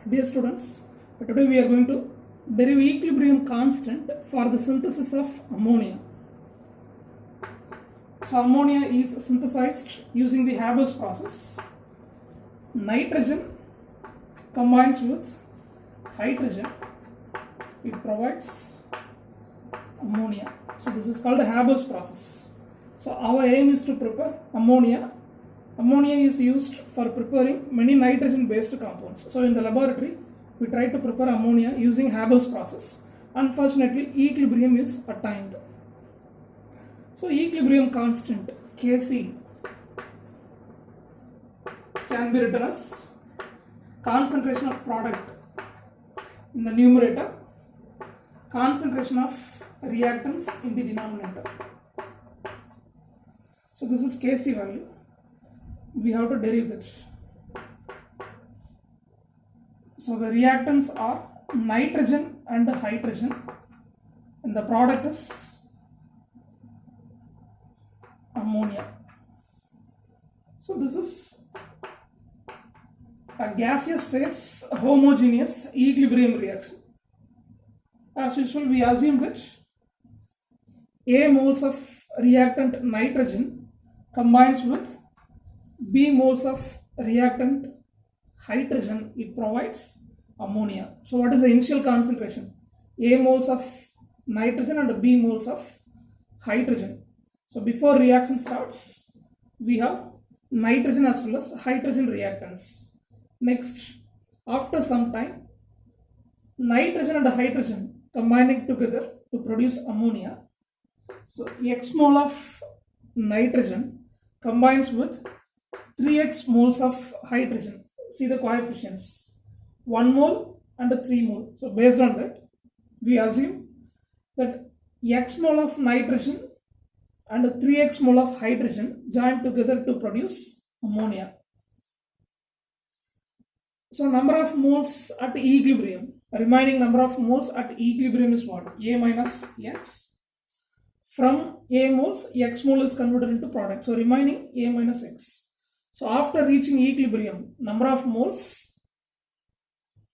Dear students, today we are going to derive equilibrium constant for the synthesis of ammonia. So ammonia is synthesized using the Haber's process. Nitrogen combines with hydrogen, it provides ammonia. So this is called a Haber's process. So our aim is to prepare ammonia. Ammonia is used for preparing many nitrogen based compounds. So in the laboratory we try to prepare ammonia using Haber's process. Unfortunately equilibrium is attained. So equilibrium constant Kc can be written as concentration of product in the numerator, concentration of reactants in the denominator. So this is Kc value. We have to derive it. So the reactants are nitrogen and hydrogen, and the product is ammonia. So this is a gaseous phase homogeneous equilibrium reaction. As usual, we assume that A moles of reactant nitrogen combines with B moles of reactant hydrogen, it provides ammonia. So what is the initial concentration? A moles of nitrogen and B moles of hydrogen. So before reaction starts, we have nitrogen as well as hydrogen reactants. Next, after some time, nitrogen and hydrogen combining together to produce ammonia. So X mole of nitrogen combines with 3x moles of hydrogen. See the coefficients, 1 mole and 3 mole. So based on that, we assume that X mole of nitrogen and 3x mole of hydrogen join together to produce ammonia. So number of moles at equilibrium, remaining number of moles at equilibrium is what? A minus X. From A moles, X mole is converted into product. So remaining A minus X. So after reaching equilibrium, number of moles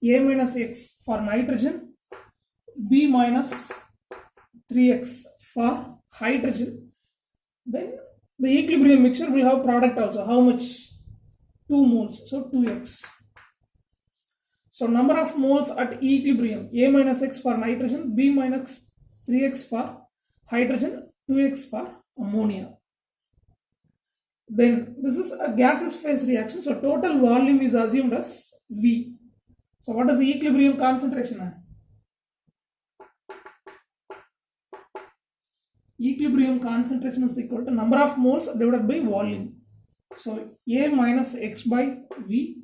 A minus X for nitrogen, B minus 3X for hydrogen. Then the equilibrium mixture will have product also. How much? 2 moles. So 2X. So number of moles at equilibrium, A minus X for nitrogen, B minus 3X for hydrogen, 2X for ammonia. Then this is a gaseous phase reaction. So total volume is assumed as V. So what is the equilibrium concentration? Equilibrium concentration is equal to number of moles divided by volume. So A minus X by V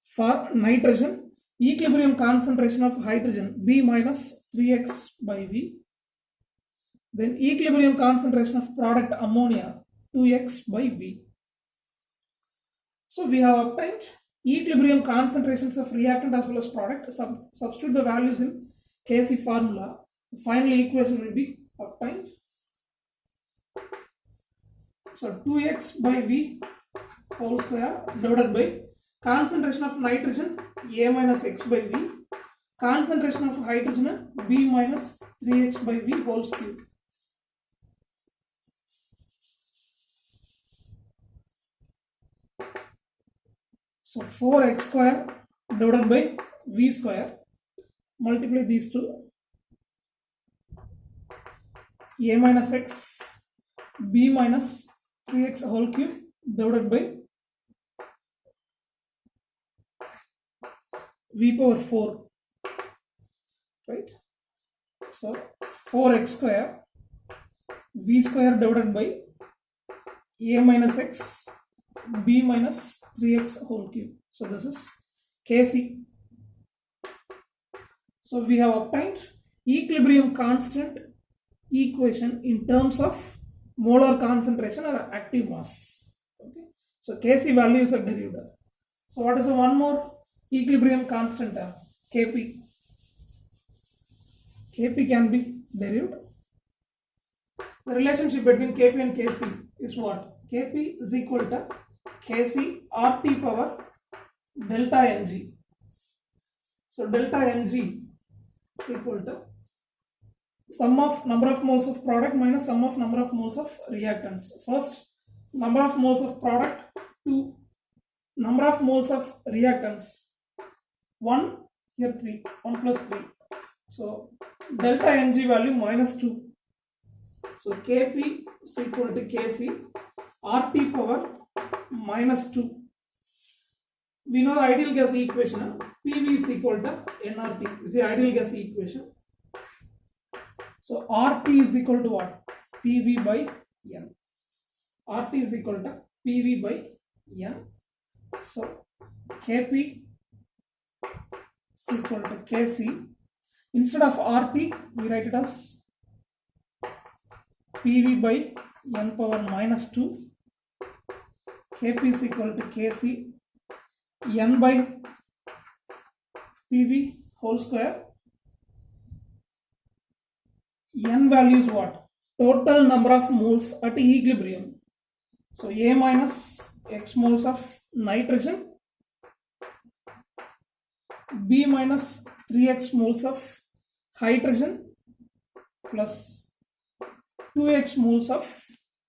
for nitrogen, equilibrium concentration of hydrogen B minus 3X by V. Then equilibrium concentration of product ammonia 2X by V. So we have obtained equilibrium concentrations of reactant as well as product. Substitute the values in Kc formula. The final equation will be obtained. So 2X by V whole square divided by concentration of nitrogen A minus X by V, concentration of hydrogen B minus 3X by V whole cube. So 4x square divided by V square, multiply these two, A minus X, B minus 3X whole cube divided by V power 4, right? So 4x square, V square divided by A minus X, B minus 3X whole cube. So this is Kc. So we have obtained equilibrium constant equation in terms of molar concentration or active mass. Okay. So Kc value is derived. So what is the one more equilibrium constant? Kp. Kp can be derived. The relationship between Kp and Kc is what? Kp is equal to Kc RT power delta Ng. So delta Ng is equal to sum of number of moles of product minus sum of number of moles of reactants. First, number of moles of product, 2. Number of moles of reactants, 1, here 3, 1 plus 3. So delta Ng value minus 2. So Kp is equal to Kc, RT power minus 2. We know the ideal gas equation. PV is equal to nRT is the ideal gas equation. So RT is equal to what? PV by N. RT is equal to PV by N. So Kp is equal to Kc. Instead of RT, we write it as PV by N power minus 2. Kp is equal to Kc. N by PV whole square. N value is what? Total number of moles at equilibrium. So A minus X moles of nitrogen, B minus 3X moles of hydrogen plus 2X moles of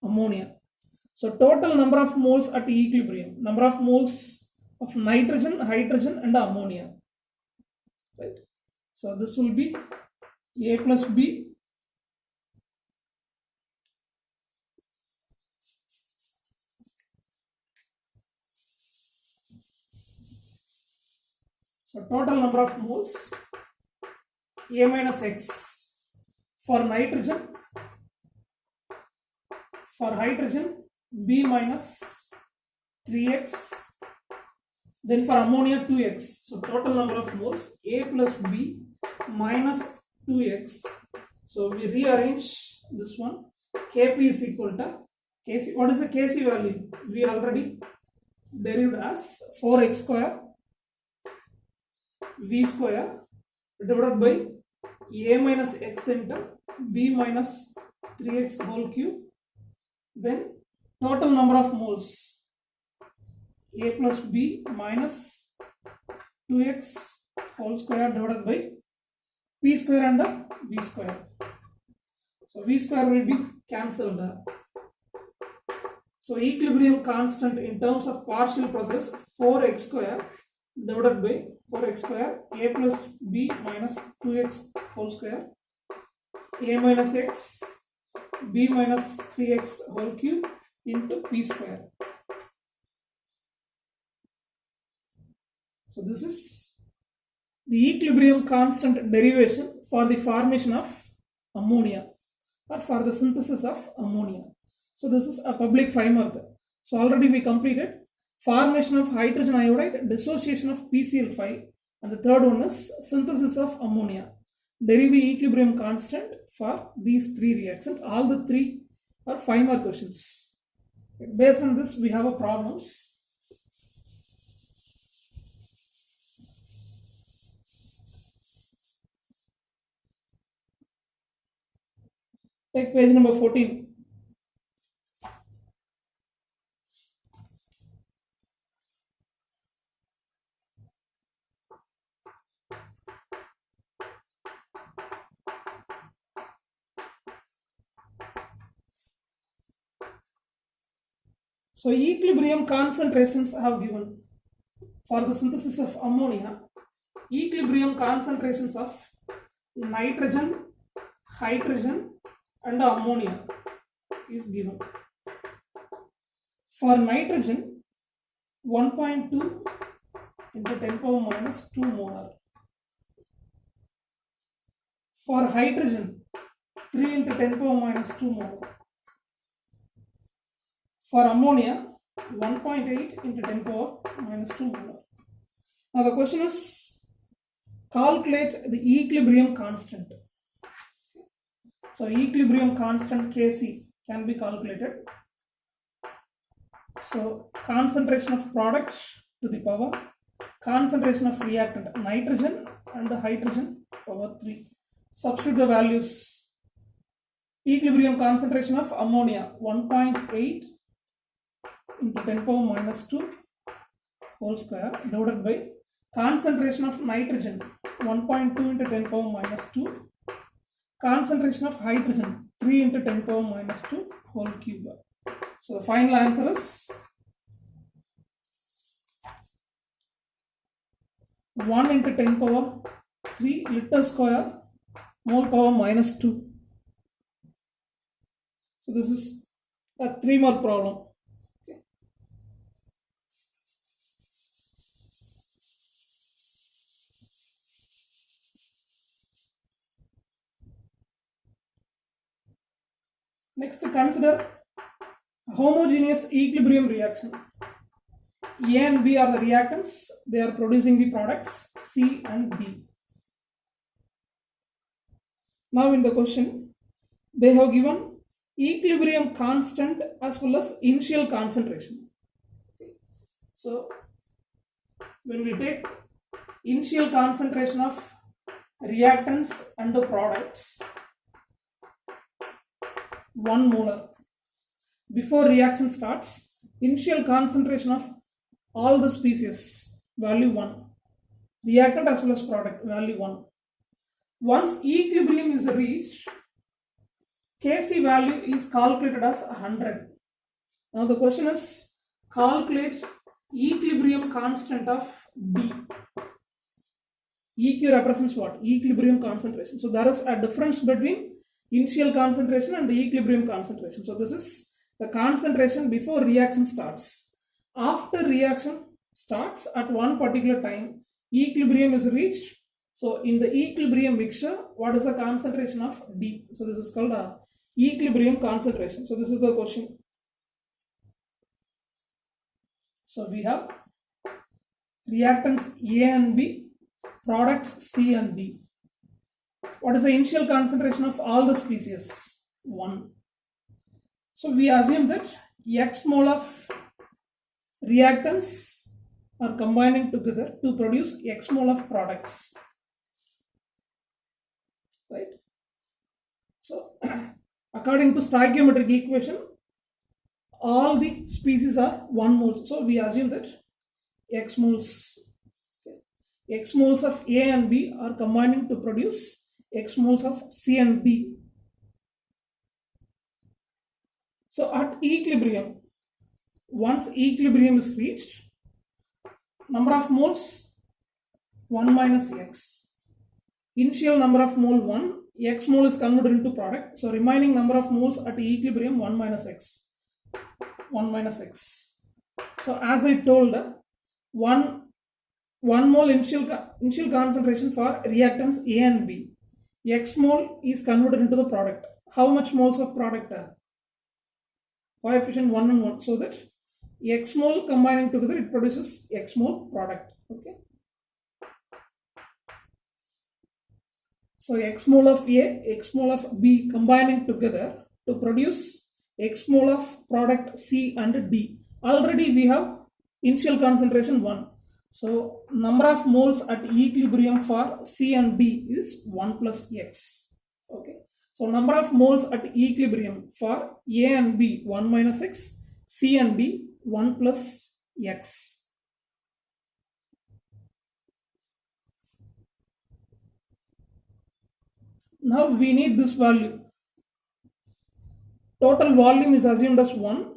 ammonia. So total number of moles at equilibrium, number of moles of nitrogen, hydrogen and ammonia. Right. So this will be A plus B so total number of moles A minus X for nitrogen, for hydrogen B minus 3X, then for ammonia 2X. So total number of moles A plus B minus 2X. So we rearrange this one. Kp is equal to Kc. What is the Kc value? We already derived as 4x square V square divided by A minus X into B minus 3X whole cube. Then total number of moles A plus B minus 2X whole square divided by P square and V square. So V square will be cancelled. So equilibrium constant in terms of partial process 4x square divided by 4x square A plus B minus 2x whole square A minus X B minus 3x whole cube into P square. So this is the equilibrium constant derivation for the formation of ammonia or for the synthesis of ammonia. So this is a public 5 marker. So already we completed formation of hydrogen iodide, dissociation of PCl5, and the third one is synthesis of ammonia. Derive the equilibrium constant for these 3 reactions. All the 3 are 5 mark questions. Based on this, we have a problems. Take page number 14. So equilibrium concentrations I have given for the synthesis of ammonia. Equilibrium concentrations of nitrogen, hydrogen and ammonia is given. For nitrogen 1.2 into 10 power minus 2 molar. For hydrogen 3 into 10 power minus 2 molar. For ammonia 1.8 into 10 power minus 2 molar. Now the question is calculate the equilibrium constant. So equilibrium constant Kc can be calculated. So concentration of products to the power, concentration of reactant nitrogen and the hydrogen power 3. Substitute the values. Equilibrium concentration of ammonia 1.8 into 10 power minus 2 whole square divided by concentration of nitrogen 1.2 into 10 power minus 2. Concentration of hydrogen 3 into 10 power minus 2 whole cube. So the final answer is 1 into 10 power 3 liter square mole power minus 2. So this is a 3 mark problem. Okay. Next, consider homogeneous equilibrium reaction. A and B are the reactants. They are producing the products C and D. Now in the question, they have given equilibrium constant as well as initial concentration. Okay. So when we take initial concentration of reactants and the products, 1 molar. Before reaction starts, initial concentration of all the species, value 1. Reactant as well as product, value 1. Once equilibrium is reached, Kc value is calculated as 100. Now the question is, calculate equilibrium constant of B. EQ represents what? Equilibrium concentration. So there is a difference between initial concentration and the equilibrium concentration. So this is the concentration before reaction starts. After reaction starts at one particular time, equilibrium is reached. So in the equilibrium mixture, what is the concentration of D? So this is called a equilibrium concentration. So this is the question. So we have reactants A and B, products C and D. What is the initial concentration of all the species? 1. So we assume that X mole of reactants are combining together to produce X mole of products. Right? So according to stoichiometric equation, all the species are 1 mole. So we assume that X moles of A and B are combining to produce X moles of C and D. So at equilibrium, once equilibrium is reached, number of moles 1 minus X. Initial number of mole 1, X mole is converted into product. So remaining number of moles at equilibrium 1 minus X. 1 minus X. So as I told, 1 mole initial concentration for reactants A and B. X mole is converted into the product. How much moles of product? Coefficient 1 and 1. So that X mole combining together, it produces X mole product. Okay. So X mole of A, X mole of B combining together to produce X mole of product C and D. Already we have initial concentration 1. So number of moles at equilibrium for C and D is 1 plus X. Okay. So number of moles at equilibrium for A and B 1 minus X, C and D 1 plus X. Now we need this value. Total volume is assumed as 1.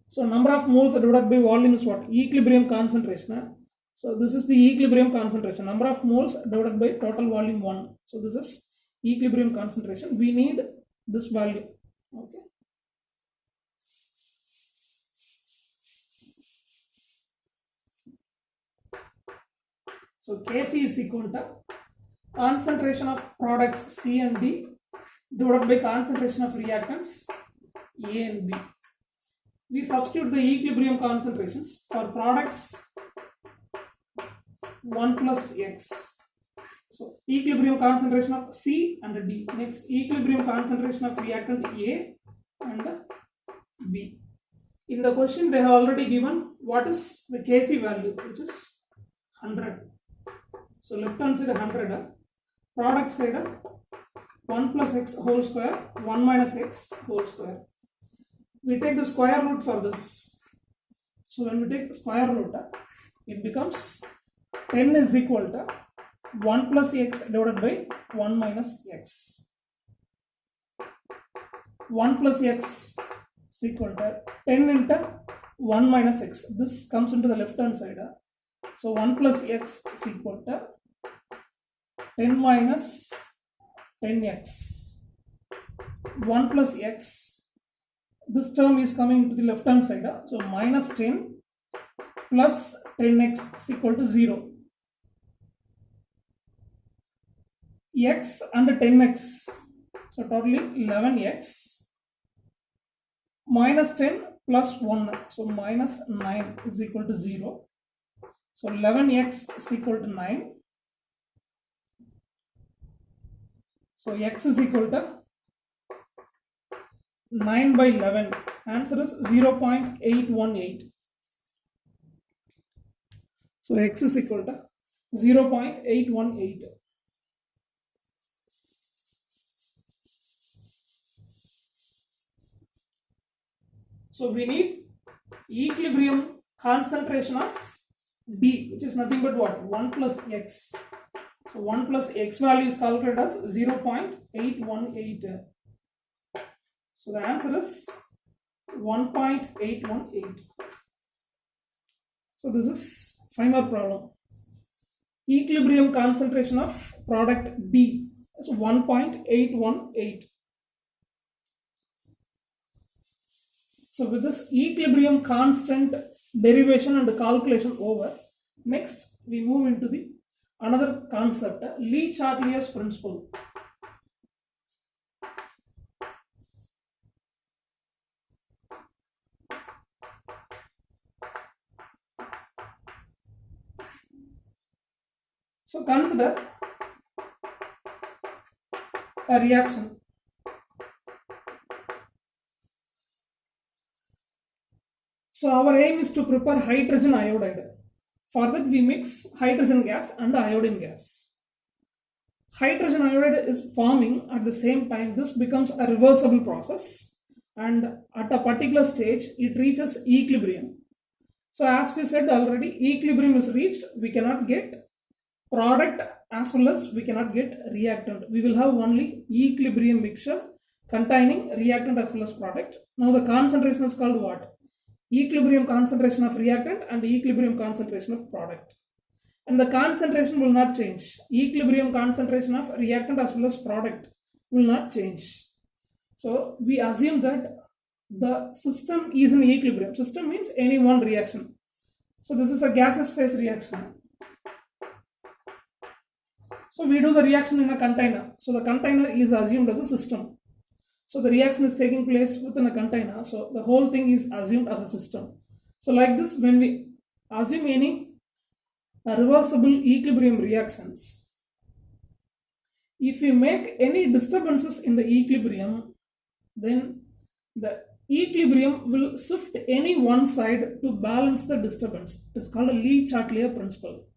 So number of moles divided by volume is what? Equilibrium concentration. So this is the equilibrium concentration. Number of moles divided by total volume 1. So this is equilibrium concentration. We need this value. Okay. So Kc is equal to concentration of products C and D divided by concentration of reactants A and B. We substitute the equilibrium concentrations. For products 1 plus X. So equilibrium concentration of C and D. Next, equilibrium concentration of reactant A and B. In the question they have already given what is the Kc value, which is 100. So left hand side 100, product side 1 plus X whole square, 1 minus X whole square. We take the square root for this. So when we take square root, it becomes 10 is equal to 1 plus x divided by 1 minus x. 1 plus x is equal to 10 into 1 minus x. This comes into the left hand side. So 1 plus x is equal to 10 minus 10x. 1 plus x. This term is coming to the left hand side. So minus 10 plus 10x is equal to 0. X and 10x. So totally 11x. Minus 10 plus 1. So minus 9 is equal to 0. So 11x is equal to 9. So x is equal to 9 by 11. Answer is 0.818. So x is equal to 0.818. So we need equilibrium concentration of D, which is nothing but what? 1 plus x. So 1 plus x value is calculated as 0.818. So the answer is 1.818. So this is 5 more problem. Equilibrium concentration of product D is 1.818. So with this equilibrium constant derivation and calculation over, next we move into the another concept, Le-Chatelier's principle. So consider a reaction. So our aim is to prepare hydrogen iodide. For that we mix hydrogen gas and iodine gas. Hydrogen iodide is forming at the same time. This becomes a reversible process, and at a particular stage it reaches equilibrium. So as we said already, equilibrium is reached, we cannot get product as well as we cannot get reactant. We will have only equilibrium mixture containing reactant as well as product. Now the concentration is called what? Equilibrium concentration of reactant and equilibrium concentration of product. And the concentration will not change. Equilibrium concentration of reactant as well as product will not change. So we assume that the system is in equilibrium. System means any one reaction. So this is a gaseous phase reaction. So we do the reaction in a container. So the container is assumed as a system. So the reaction is taking place within a container. So the whole thing is assumed as a system. So like this, when we assume any reversible equilibrium reactions, if we make any disturbances in the equilibrium, then the equilibrium will shift any one side to balance the disturbance. It is called a Le-Chatelier principle.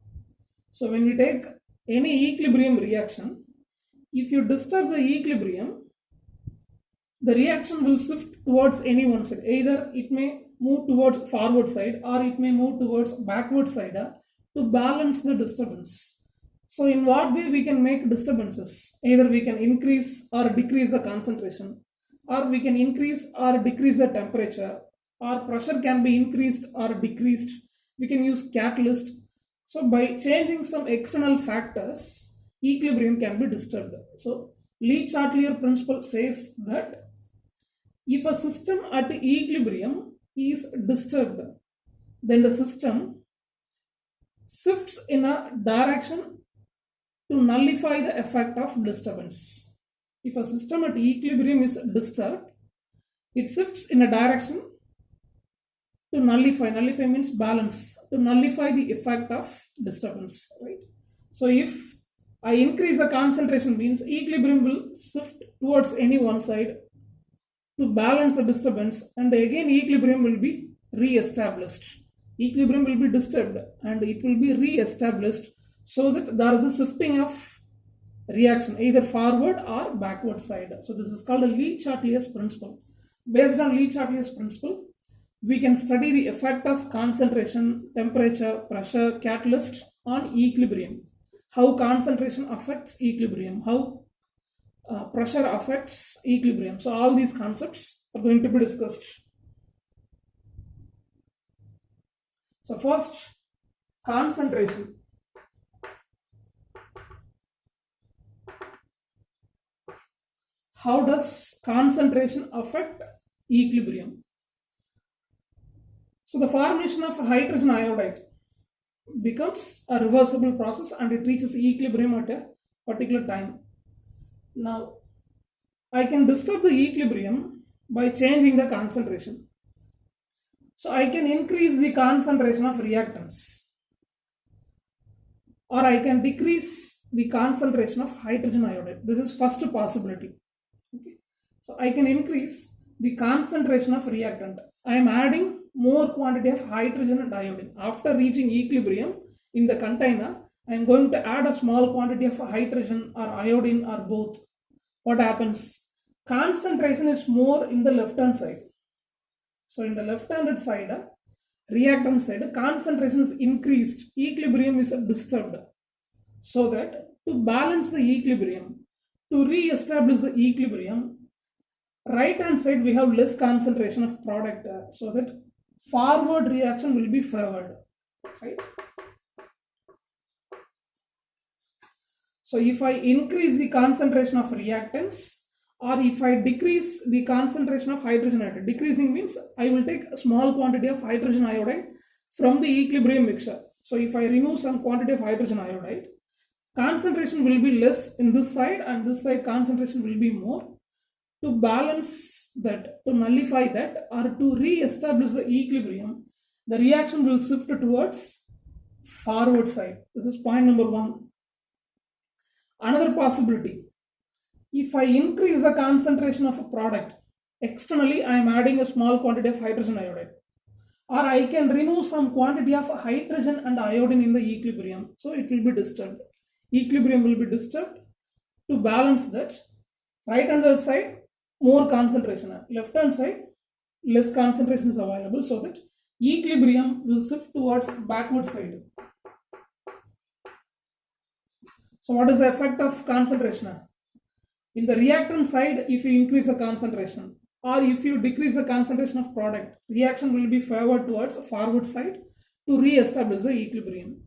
So when we take any equilibrium reaction, if you disturb the equilibrium, the reaction will shift towards any one side. Either it may move towards forward side or it may move towards backward side to balance the disturbance. So in what way we can make disturbances? Either we can increase or decrease the concentration, or we can increase or decrease the temperature, or pressure can be increased or decreased. We can use catalyst. So by changing some external factors, equilibrium can be disturbed. So Le-Chatelier principle says that if a system at equilibrium is disturbed, then the system shifts in a direction to nullify the effect of disturbance. If a system at equilibrium is disturbed, it shifts in a direction to nullify. Nullify means balance. To nullify the effect of disturbance, right? So if I increase the concentration, means equilibrium will shift towards any one side to balance the disturbance, and again equilibrium will be re-established. Equilibrium will be disturbed and it will be re-established, so that there is a shifting of reaction either forward or backward side. So this is called a Le-Chatelier's principle. Based on Le-Chatelier's principle, we can study the effect of concentration, temperature, pressure, catalyst on equilibrium. how concentration affects equilibrium, how pressure affects equilibrium. So all these concepts are going to be discussed. So first, concentration. How does concentration affect equilibrium? So the formation of hydrogen iodide becomes a reversible process and it reaches equilibrium at a particular time. Now, I can disturb the equilibrium by changing the concentration. So I can increase the concentration of reactants, or I can decrease the concentration of hydrogen iodide. This is first possibility. Okay. So I can increase the concentration of reactant. I am adding more quantity of hydrogen and iodine. After reaching equilibrium in the container, I am going to add a small quantity of hydrogen or iodine or both. What happens? Concentration is more in the left hand side. So in the left handed side, reactant side, concentration is increased, equilibrium is disturbed. So that to balance the equilibrium, to re-establish the equilibrium, right hand side we have less concentration of product, so that forward reaction will be favored, right? So if I increase the concentration of reactants, or if I decrease the concentration of hydrogen iodide, decreasing means I will take a small quantity of hydrogen iodide from the equilibrium mixture. So if I remove some quantity of hydrogen iodide, concentration will be less in this side and this side concentration will be more. To balance that, to nullify that, or to re-establish the equilibrium, the reaction will shift towards forward side. This is point number one. Another possibility, if I increase the concentration of a product, externally I am adding a small quantity of hydrogen iodide, or I can remove some quantity of hydrogen and iodine in the equilibrium, so it will be disturbed. Equilibrium will be disturbed. To balance that, right hand side more concentration, left hand side less concentration is available, so that equilibrium will shift towards backward side. So what is the effect of concentration? In the reactant side, if you increase the concentration or if you decrease the concentration of product, reaction will be favored towards forward side to re-establish the equilibrium.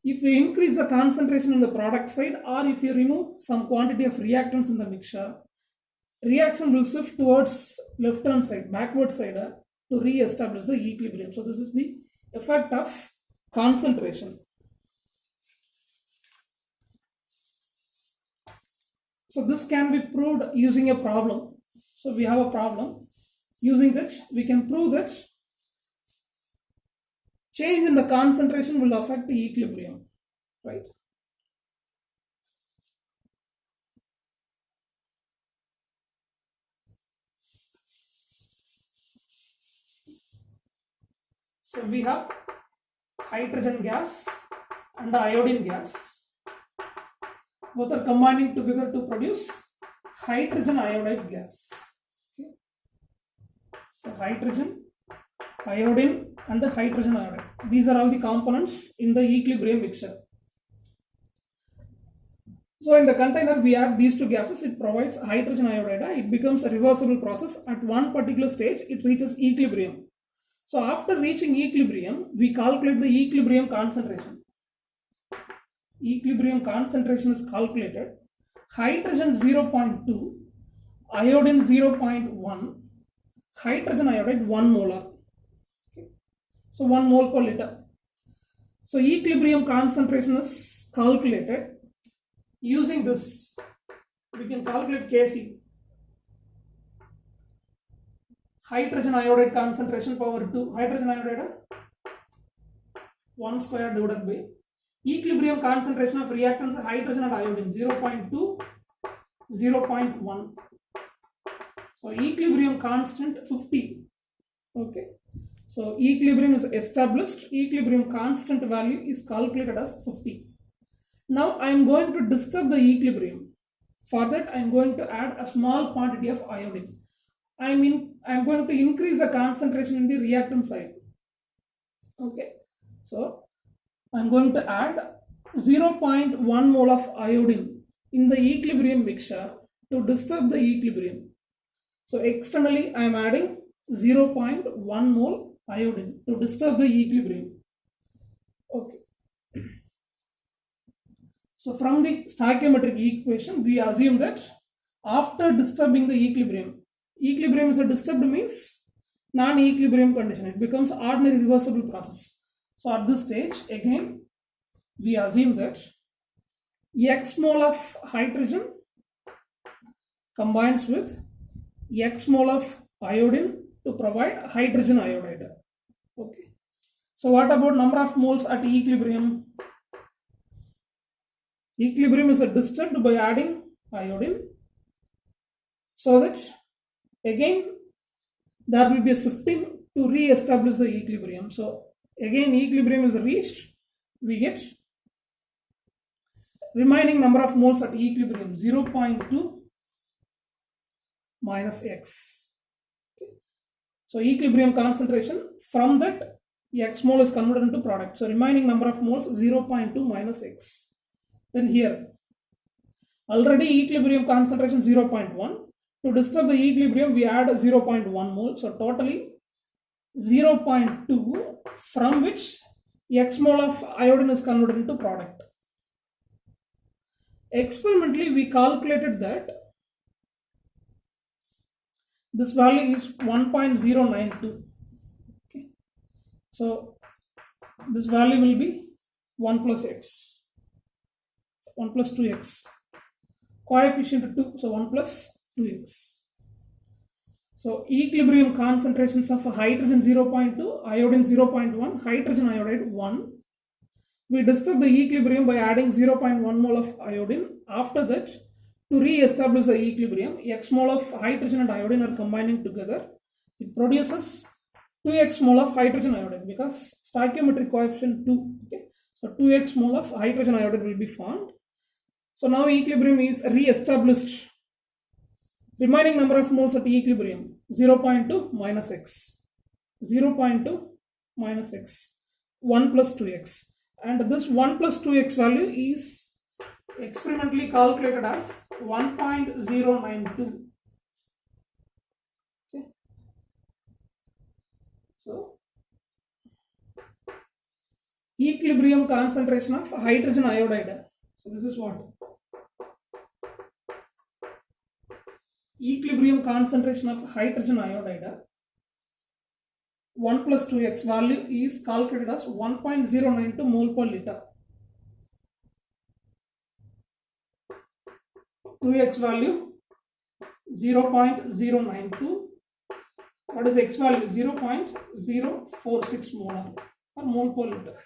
If you increase the concentration in the product side, or if you remove some quantity of reactants in the mixture, reaction will shift towards left hand side, backward side, to re-establish the equilibrium. So this is the effect of concentration. So this can be proved using a problem. So we have a problem. Using that, we can prove that change in the concentration will affect the equilibrium, right? So we have hydrogen gas and iodine gas. Both are combining together to produce hydrogen iodide gas. Okay. So hydrogen, iodine and the hydrogen iodide. These are all the components in the equilibrium mixture. So in the container we add these two gases, it provides hydrogen iodide. It becomes a reversible process. At one particular stage it reaches equilibrium. So after reaching equilibrium, we calculate the equilibrium concentration. Equilibrium concentration is calculated. Hydrogen 0.2, iodine 0.1, hydrogen iodide 1 molar. Okay. So 1 mole per liter. So equilibrium concentration is calculated. Using this, we can calculate Kc. Hydrogen iodide concentration power 2. Hydrogen iodide 1 square divided by equilibrium concentration of reactants hydrogen and iodine 0.2, 0.1. So equilibrium constant 50. Okay. So equilibrium is established. Equilibrium constant value is calculated as 50. Now I am going to disturb the equilibrium. For that I am going to add a small quantity of iodine. I am going to increase the concentration in the reactant side. Okay. So I am going to add 0.1 mole of iodine in the equilibrium mixture to disturb the equilibrium. So externally I am adding 0.1 mole iodine to disturb the equilibrium. Okay. So from the stoichiometric equation, we assume that after disturbing the equilibrium is a disturbed means non-equilibrium condition. It becomes ordinary reversible process. So at this stage, again, we assume that X mole of hydrogen combines with X mole of iodine to provide hydrogen iodide. Okay. So what about number of moles at equilibrium? Equilibrium is disturbed by adding iodine, so that again there will be a shifting to re-establish the equilibrium. So again equilibrium is reached, we get remaining number of moles at equilibrium 0.2 minus X. Okay. So equilibrium concentration, from that X mole is converted into product. So remaining number of moles 0.2 minus X. Then here already equilibrium concentration 0.1. To disturb the equilibrium we add 0.1 mole. So totally 0.2, from which X mole of iodine is converted into product. Experimentally we calculated that this value is 1.092. Okay. So this value will be 1 plus X. 1 plus 2x, coefficient 2, so 1 plus 2x. So equilibrium concentrations of hydrogen 0.2, iodine 0.1, hydrogen iodide 1. We disturb the equilibrium by adding 0.1 mole of iodine. After that, to re-establish the equilibrium, X mole of hydrogen and iodine are combining together. It produces 2x mole of hydrogen iodide because stoichiometric coefficient 2. Okay? So 2x mole of hydrogen iodide will be formed. So now equilibrium is re-established. Remaining number of moles at equilibrium 0.2 minus X, 0.2 minus X, 1 plus 2x, and this 1 plus 2x value is experimentally calculated as 1.092. Okay. So equilibrium concentration of hydrogen iodide. So this is what? Equilibrium concentration of hydrogen iodide 1 plus 2x value is calculated as 1.092 mole per liter. 2x value 0.092. What is x value? 0.046 molar or mole per liter.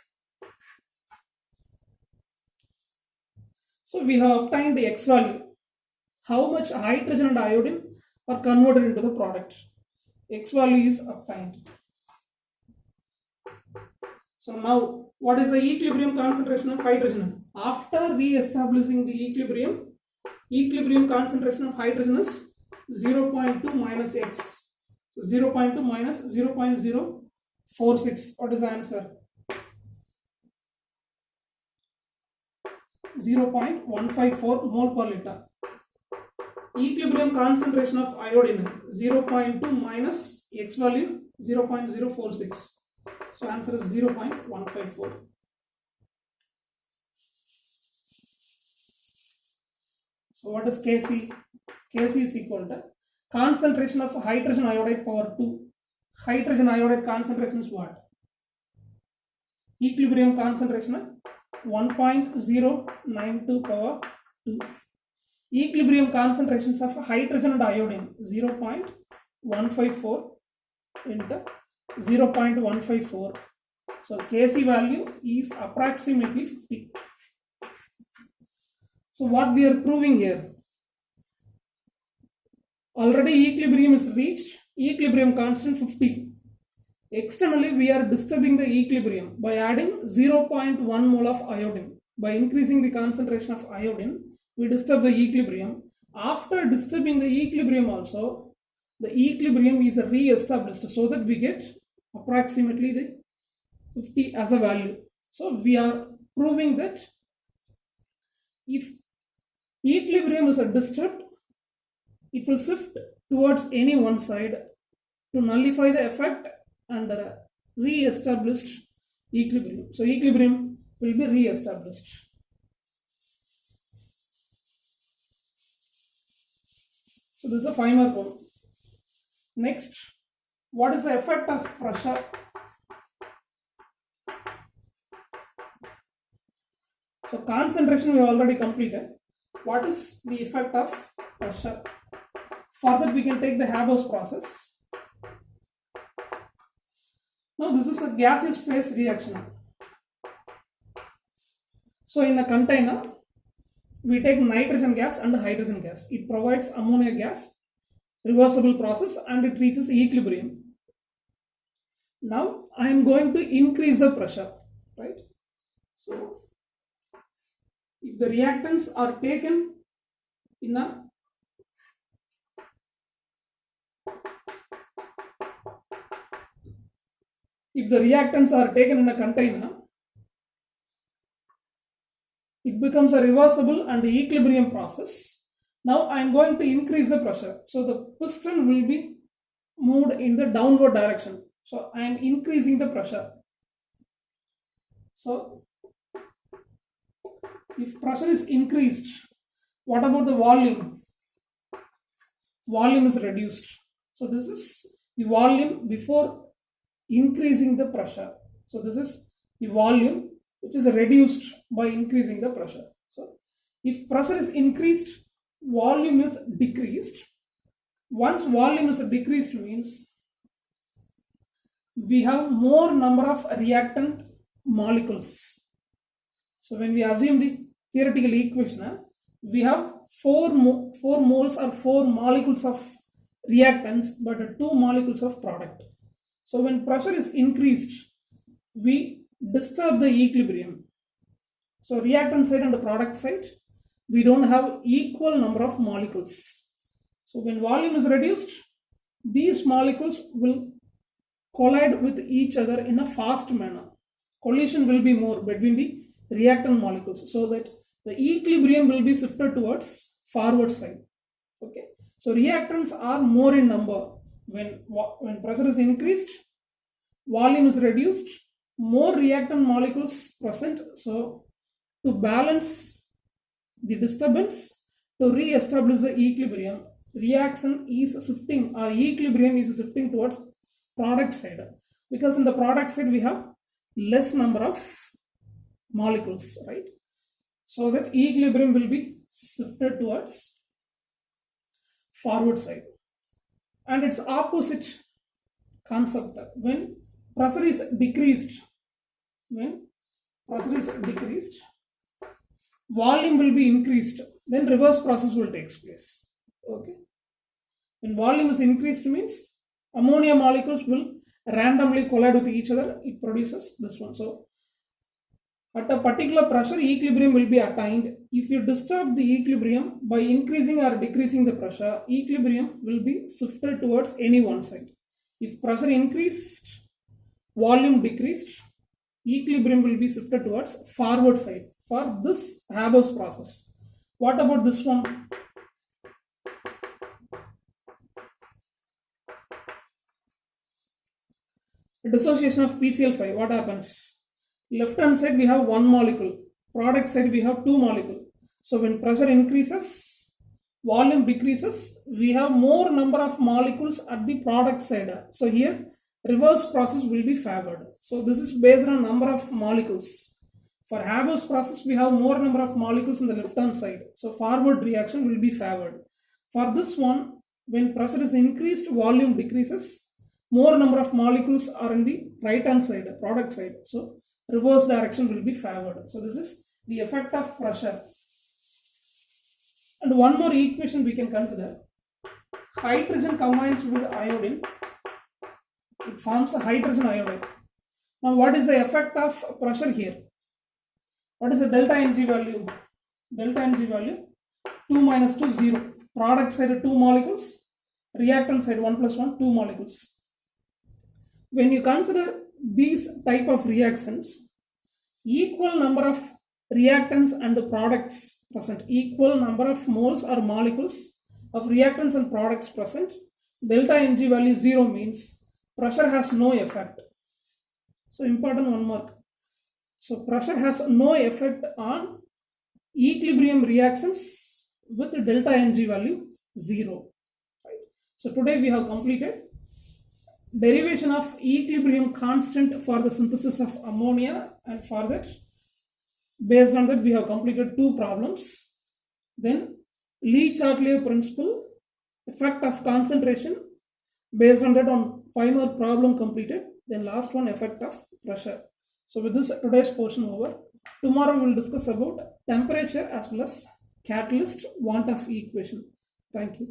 So we have obtained the x value. How much hydrogen and iodine are converted into the product? X value is obtained. So now, what is the equilibrium concentration of hydrogen? After re-establishing the equilibrium concentration of hydrogen is 0.2 minus X. So 0.2 minus 0.046. What is the answer? 0.154 mole per liter. Equilibrium concentration of iodine 0.2 minus X value 0.046. So answer is 0.154. So what is Kc? Kc is equal to concentration of hydrogen iodide power 2. Hydrogen iodide concentration is what? Equilibrium concentration 1.092 power 2. Equilibrium concentrations of hydrogen and iodine 0.154 into 0.154. So Kc value is approximately 50. So what we are proving here? Already equilibrium is reached, equilibrium constant 50. Externally we are disturbing the equilibrium by adding 0.1 mole of iodine. By increasing the concentration of iodine, we disturb the equilibrium. After disturbing the equilibrium also, the equilibrium is re-established so that we get approximately the 50 as a value. So we are proving that if equilibrium is disturbed, it will shift towards any one side to nullify the effect and re-established equilibrium. So equilibrium will be re-established. So this is a 5 mark one. Next, what is the effect of pressure? So concentration we have already completed. What is the effect of pressure? For that we can take the Haber's process. Now this is a gaseous phase reaction. So in a container, we take nitrogen gas and hydrogen gas. It provides ammonia gas, reversible process, and it reaches equilibrium. Now I am going to increase the pressure, right? So if the reactants are taken in a container, it becomes a reversible and equilibrium process. Now I am going to increase the pressure. So the piston will be moved in the downward direction. So I am increasing the pressure. So if pressure is increased, what about the volume? Volume is reduced. So this is the volume before increasing the pressure. So this is the volume which is reduced by increasing the pressure. So if pressure is increased, volume is decreased. Once volume is decreased means we have more number of reactant molecules. So when we assume the theoretical equation, we have 4 moles or 4 molecules of reactants but 2 molecules of product. So when pressure is increased, we disturb the equilibrium. So reactant side and the product side, we don't have equal number of molecules. So when volume is reduced, these molecules will collide with each other in a fast manner. Collision will be more between the reactant molecules, so that the equilibrium will be shifted towards forward side. Okay, so reactants are more in number. When pressure is increased, volume is reduced, more reactant molecules present. So to balance the disturbance, to re-establish the equilibrium, reaction is shifting, or equilibrium is shifting towards product side, because in the product side we have less number of molecules, right? So that equilibrium will be shifted towards forward side. And its opposite concept, when pressure is decreased, volume will be increased, then reverse process will take place. Okay, when volume is increased means ammonia molecules will randomly collide with each other, it produces this one. So at a particular pressure, equilibrium will be attained. If you disturb the equilibrium by increasing or decreasing the pressure, equilibrium will be shifted towards any one side. If pressure increased, volume decreased, equilibrium will be shifted towards forward side for this Haber's process. What about this one? Dissociation of PCl5, what happens? Left hand side we have 1 molecule, product side we have 2 molecules. So when pressure increases, volume decreases, we have more number of molecules at the product side. So here reverse process will be favored. So this is based on number of molecules. For Haber's process we have more number of molecules in the left hand side, so forward reaction will be favored. For this one, when pressure is increased, volume decreases, more number of molecules are in the right hand side, product side, so reverse direction will be favored. So this is the effect of pressure. And one more equation we can consider. Hydrogen combines with iodine, it forms a hydrogen iodide. Now what is the effect of pressure here? What is the delta Ng value? Delta Ng value 2 minus 2, 0. Product side 2 molecules, reactant side 1 plus 1, 2 molecules. When you consider these type of reactions, equal number of reactants and the products present, equal number of moles or molecules of reactants and products present, delta Ng value 0 means pressure has no effect. So important 1 mark. So pressure has no effect on equilibrium reactions with delta Ng value 0. Right. So today we have completed derivation of equilibrium constant for the synthesis of ammonia, and for that, based on that, we have completed 2 problems. Then Lee-Chatelier principle, effect of concentration, based on that, on 5 more problem completed. Then last one, effect of pressure. So with this, today's portion over. Tomorrow we will discuss about temperature as well as catalyst want of equation. Thank you.